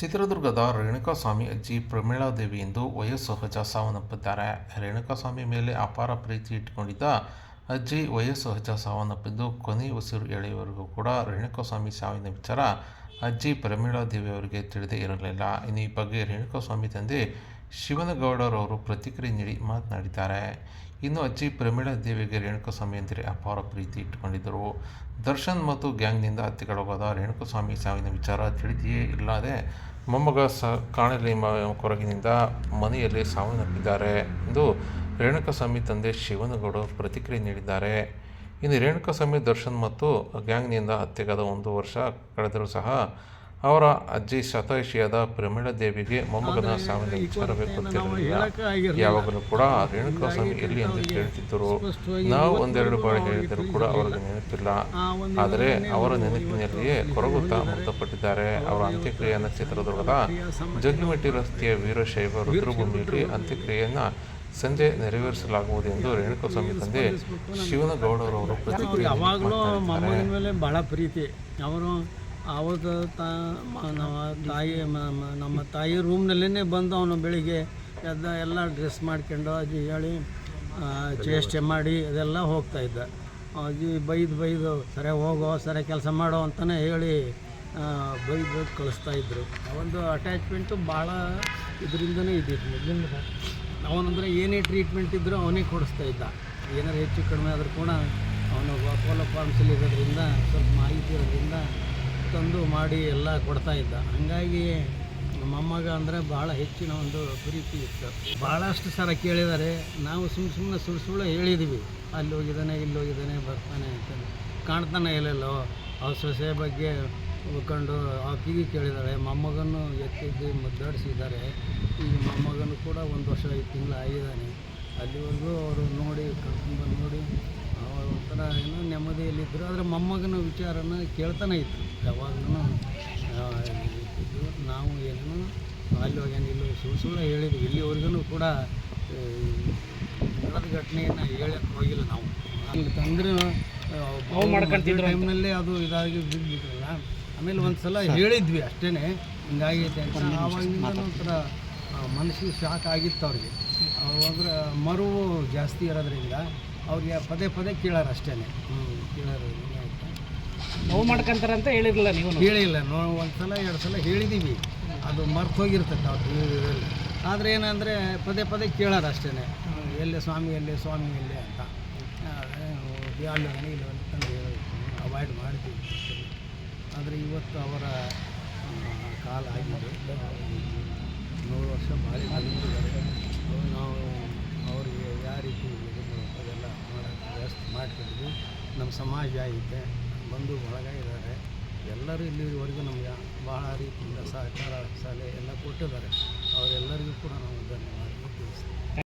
ಚಿತ್ರದುರ್ಗದ ರೇಣುಕಾಸ್ವಾಮಿ ಅಜ್ಜಿ ಪ್ರಮೀಳಾದೇವಿ ಇಂದು ವಯೋಸಹಜ ಸಾವನ್ನಪ್ಪಿದ್ದಾರೆ. ರೇಣುಕಾಸ್ವಾಮಿ ಮೇಲೆ ಅಪಾರ ಪ್ರೀತಿ ಇಟ್ಟುಕೊಂಡಿದ್ದ ಅಜ್ಜಿ ವಯೋಸಹಜ ಸಾವನ್ನಪ್ಪಿದ್ದು, ಕೊನೆ ಉಸಿರು ಎಳೆಯುವವರೆಗೂ ಕೂಡ ರೇಣುಕಾಸ್ವಾಮಿ ಸಾವಿನ ವಿಚಾರ ಅಜ್ಜಿ ಪ್ರಮೀಳಾದೇವಿಯವರಿಗೆ ತಿಳಿದೇ ಇರಲಿಲ್ಲ. ಇನ್ನು ಈ ಬಗ್ಗೆ ರೇಣುಕಾಸ್ವಾಮಿ ತಂದೆ ಶಿವನಗೌಡರವರು ಪ್ರತಿಕ್ರಿಯೆ ನೀಡಿ ಮಾತನಾಡಿದ್ದಾರೆ. ಇನ್ನು ಅಜ್ಜಿ ಪ್ರಮೀಳಾದೇವಿಗೆ ರೇಣುಕಾಸ್ವಾಮಿ ಎಂದರೆ ಅಪಾರ ಪ್ರೀತಿ ಇಟ್ಟುಕೊಂಡಿದ್ದರು. ದರ್ಶನ್ ಮತ್ತು ಗ್ಯಾಂಗ್ನಿಂದ ಹತ್ಯೆಗೊಳಗಾದ ರೇಣುಕಾಸ್ವಾಮಿ ಸಾವಿನ ವಿಚಾರ ತಿಳಿದೆಯೇ ಇಲ್ಲದೆ ಮೊಮ್ಮಗ ಕಾಣಲಿ ಕೊರಗಿನಿಂದ ಮನೆಯಲ್ಲಿ ಸಾವನ್ನಪ್ಪಿದ್ದಾರೆ ಎಂದು ರೇಣುಕಾಸ್ವಾಮಿ ತಂದೆ ಶಿವನಗೌಡ ಪ್ರತಿಕ್ರಿಯೆ ನೀಡಿದ್ದಾರೆ. ಇನ್ನು ರೇಣುಕಾಸ್ವಾಮಿ ದರ್ಶನ್ ಮತ್ತು ಗ್ಯಾಂಗ್ನಿಂದ ಹತ್ಯೆಗಾದ 1 ವರ್ಷ ಕಳೆದರೂ ಸಹ ಅವರ ಅಜ್ಜಿ ಶತಾಯುಷಿಯಾದ ಪ್ರಮೀಳಾದೇವಿಗೆ ಮೊಮ್ಮಗನ ಸಾವಿನ ವಿಚಾರವೇ ಗೊತ್ತಿರಲಿಲ್ಲ. ಯಾವಾಗಲೂ ಕೂಡ ರೇಣುಕಾಸ್ವಾಮಿ ಎಲ್ಲಿ ಎಂದು ಕೇಳುತ್ತಿದ್ದರು. ನಾವು ಒಂದೆರಡು ಬಾರಿ ಹೇಳಿದರೂ ಕೂಡ ಅವರಿಗೆ ನೆನಪಿಲ್ಲ. ಆದರೆ ಅವರ ನೆನಪಿನಲ್ಲಿಯೇ ಕೊರಗುತ್ತಾ ಮೃತಪಟ್ಟಿದ್ದಾರೆ. ಅವರ ಅಂತ್ಯಕ್ರಿಯೆಯನ್ನು ಚಿತ್ರದುರ್ಗದ ಜಗ್ಗಿಮಟ್ಟಿ ರಸ್ತೆಯ ವೀರಶೈವ ರುದ್ರಭೂಮಿಯಲ್ಲಿ ಅಂತ್ಯಕ್ರಿಯೆಯನ್ನು ಸಂಜೆ ನೆರವೇರಿಸಲಾಗುವುದು ಎಂದು ರೇಣುಕಾಸ್ವಾಮಿ ತಂದೆ ಶಿವನಗೌಡರವರು ಪ್ರತಿಕ್ರಿಯೆ ಮೇಲೆ ಬಹಳ ಪ್ರೀತಿ. ಅವರು ಆವತ್ತು ನಮ್ಮ ತಾಯಿ ರೂಮ್ನಲ್ಲೇ ಬಂದು ಅವನು ಬೆಳಿಗ್ಗೆ ಎಲ್ಲ ಡ್ರೆಸ್ ಮಾಡ್ಕೊಂಡು ಅಜ್ಜಿ ಹೇಳಿ ಚೇಷ್ಟೆ ಮಾಡಿ ಅದೆಲ್ಲ ಹೋಗ್ತಾಯಿದ್ದ. ಅಜ್ಜಿ ಬೈದು ಸರಿ ಹೋಗೋ ಸರಿ ಕೆಲಸ ಮಾಡೋ ಅಂತಲೇ ಹೇಳಿ ಬೈದು ಕಳಿಸ್ತಾಯಿದ್ರು. ಒಂದು ಅಟ್ಯಾಚ್ಮೆಂಟು ಭಾಳ ಇದರಿಂದನೇ ಇದ್ದಿತ್ತು ಮೊದಲಿಂದ. ಅವನಂದರೆ ಏನೇ ಟ್ರೀಟ್ಮೆಂಟ್ ಇದ್ದರೂ ಅವನಿಗೆ ಕೊಡಿಸ್ತಾಯಿದ್ದ. ಏನಾರು ಹೆಚ್ಚು ಕಡಿಮೆ ಆದರೂ ಕೂಡ ಅವನು ಅಪೋಲೋ ಫಾರ್ಮಸಿಲಿ ಇರೋದ್ರಿಂದ ಸ್ವಲ್ಪ ಮಾಹಿತಿ ಇರೋದ್ರಿಂದ ತಂದು ಮಾಡಿ ಎಲ್ಲ ಕೊಡ್ತಾಯಿದ್ದ. ಹಾಗಾಗಿ ಮೊಮ್ಮಗ ಅಂದರೆ ಭಾಳ ಹೆಚ್ಚಿನ ಒಂದು ಪ್ರೀತಿ ಇತ್ತು. ಭಾಳಷ್ಟು ಸಲ ಕೇಳಿದ್ದಾರೆ. ನಾವು ಸುಮ್ಮನೆ ಸುಳ್ಳು ಹೇಳಿದ್ವಿ, ಅಲ್ಲಿ ಹೋಗಿದ್ದಾನೆ ಇಲ್ಲಿ ಹೋಗಿದ್ದಾನೆ ಬರ್ತಾನೆ ಅಂತ. ಕಾಣ್ತಾನೆ ಇಲ್ಲಲ್ಲೋ ಅವ್ರ ಸೊಸೆ ಬಗ್ಗೆ ಉಳ್ಕೊಂಡು ಆಕೆಗೆ ಕೇಳಿದ್ದಾರೆ. ಮೊಮ್ಮಗನ್ನು ಎತ್ತಿದ್ದು ಮುದ್ದಾಡಿಸಿದ್ದಾರೆ. ಈಗ ಮೊಮ್ಮಗನು ಕೂಡ 1 ವರ್ಷ 5 ತಿಂಗಳು ಆಗಿದ್ದಾನೆ. ಅಲ್ಲಿವರೆಗೂ ಅವರು ನೋಡಿ ಕರ್ಕೊಂಡ್ಬಂದು ನೋಡಿ ಒಂಥರ ಏನೋ ನೆಮ್ಮದಿಯಲ್ಲಿದ್ದರು. ಆದರೆ ಮೊಮ್ಮಗನ ವಿಚಾರನ ಕೇಳ್ತಾನೆ ಇತ್ತು ಯಾವಾಗಲೂ. ನಾವು ಏನೋ ಅಲ್ಲಿ ಹೋಗ್ಯಾನ ಇಲ್ಲಿ ಸುಳ್ಳು ಹೇಳಿದ್ವಿ. ಇಲ್ಲಿವರೆಗೂ ಕೂಡ ನಡೆದ ಘಟನೆಯನ್ನು ಹೇಳಕ್ಕೆ ಹೋಗಿಲ್ಲ ನಾವು. ಅಲ್ಲಿ ತಂದ್ರೆ ಟೈಮ್ನಲ್ಲೇ ಅದು ಇದಾಗಿ ಬಿದ್ದುಬಿಟ್ರಲ್ಲ. ಆಮೇಲೆ ಒಂದು ಸಲ ಹೇಳಿದ್ವಿ ಅಷ್ಟೇ, ಹಿಂಗಾಗೈತೆ ಅಂತ. ಆವಾಗಿಂದ ಒಂಥರ ಮನಸ್ಸಿಗೆ ಶಾಕ್ ಆಗಿತ್ತು ಅವ್ರಿಗೆ. ಅವಾಗ ಮರುವು ಜಾಸ್ತಿ ಇರೋದ್ರಿಂದ ಅವ್ರಿಗೆ ಪದೇ ಕೇಳಾರ ಅಷ್ಟೇ. ಕೇಳಾರು ನೋವು ಮಾಡ್ಕೊಂತಾರಂತ ಹೇಳಿರಲಿಲ್ಲ ನೀವು? ಹೇಳಿಲ್ಲ. ಒಂದು ಸಲ 2 ಸಲ ಹೇಳಿದ್ದೀವಿ, ಅದು ಮರ್ತು ಹೋಗಿರ್ತೈತೆ ಅವ್ರು ಇದರಲ್ಲಿ. ಆದರೆ ಏನಂದರೆ ಪದೇ ಕೇಳಾರ ಅಷ್ಟೇ, ಎಲ್ಲೇ ಸ್ವಾಮಿ ಎಲ್ಲೇ ಅಂತ. ಅಲ್ಲಿ ಇಲ್ಲ ಅಂತಂದು ಅವಾಯ್ಡ್ ಮಾಡ್ತೀವಿ. ಆದರೆ ಇವತ್ತು ಅವರ ಕಾಲ ಆಗಿದೆ. 100 ವರ್ಷ ಬಾಳಿ ಆಗಿದ್ದಾರೆ. ನಾವು ಅವರಿಗೆ ಯಾವ ರೀತಿ ಅದೆಲ್ಲ ಮಾಡೋಕ್ಕೆ ವ್ಯವಸ್ಥೆ ಮಾಡ್ಕೊಂಡಿದ್ವಿ. ನಮ್ಮ ಸಮಾಜ ಐತೆ, ಬಂಧು ಬಳಗ ಇದ್ದಾರೆ. ಎಲ್ಲರೂ ಇಲ್ಲಿವರೆಗೂ ನಮಗೆ ಭಾಳ ರೀತಿಯಿಂದ ಸಹಕಾರ ಸಲಹೆ ಎಲ್ಲ ಕೊಟ್ಟಿದ್ದಾರೆ. ಅವರೆಲ್ಲರಿಗೂ ಕೂಡ ನಾವು ಧನ್ಯವಾದ ತಿಳಿಸ್ತೀವಿ.